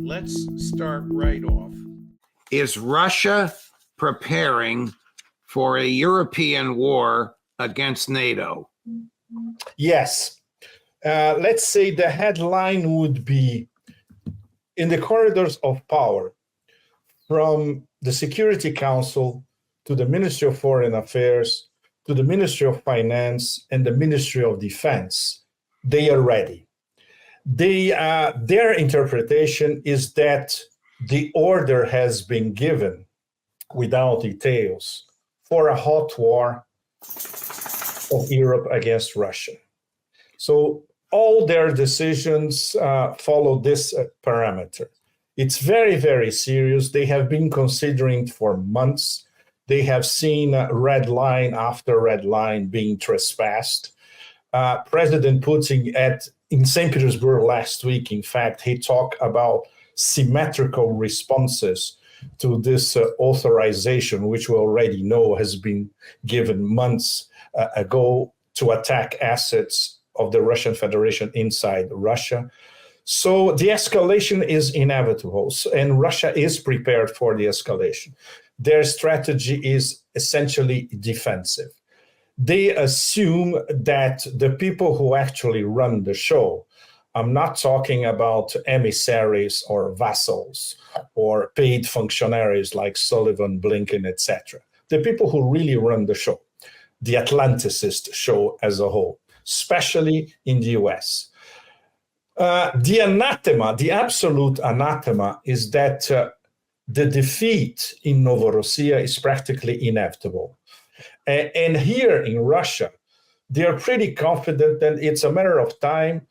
Let's start right off. Is Russia preparing for a European war against NATO? Yes. Let's say the headline would be, in the corridors of power, from the Security Council to the Ministry of Foreign Affairs, to the Ministry of Finance and the Ministry of Defense, they are ready. Their interpretation is that the order has been given, without details, for a hot war of Europe against Russia. So all their decisions follow this parameter. It's very, very serious. They have been considering for months. They have seen red line after red line being trespassed. President Putin in St. Petersburg last week, in fact, he talked about symmetrical responses to this authorization, which we already know has been given months ago to attack assets of the Russian Federation inside Russia. So the escalation is inevitable, and Russia is prepared for the escalation. Their strategy is essentially defensive. They assume that the people who actually run the show, I'm not talking about emissaries or vassals or paid functionaries like Sullivan, Blinken, etc. The people who really run the show, the Atlanticist show as a whole, especially in the US. The anathema, the absolute anathema, is that the defeat in Novorossiya is practically inevitable. And here in Russia, they're pretty confident that it's a matter of time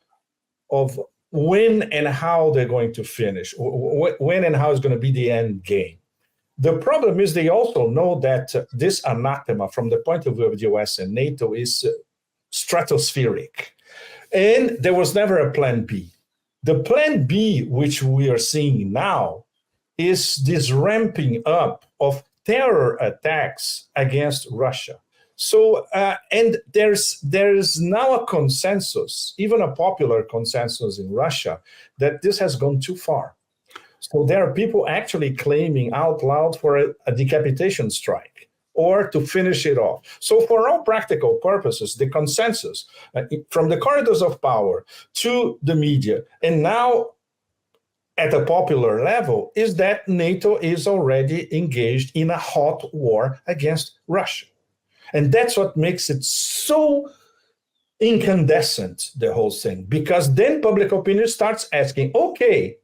of when and how they're going to finish, when and how is going to be the end game. The problem is they also know that this anathema, from the point of view of the US and NATO, is stratospheric. And there was never a plan B. The plan B, which we are seeing now, is this ramping up of terror attacks against Russia. So, and there's now a consensus, even a popular consensus in Russia, that this has gone too far. So there are people actually claiming out loud for a decapitation strike or to finish it off. So for all practical purposes, the consensus from the corridors of power to the media, and now at a popular level, is that NATO is already engaged in a hot war against Russia. And that's what makes it so incandescent, the whole thing, because then public opinion starts asking, okay,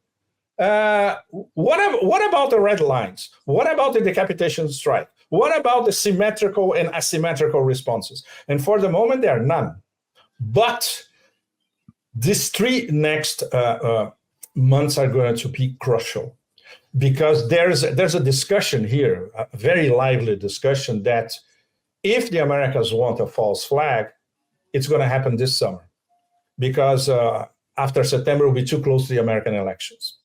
what about the red lines? What about the decapitation strike? What about the symmetrical and asymmetrical responses? And for the moment, there are none. But these three next months are going to be crucial, because there's a discussion here, a very lively discussion, that if the Americans want a false flag, it's going to happen this summer, because after September, we'll be too close to the American elections.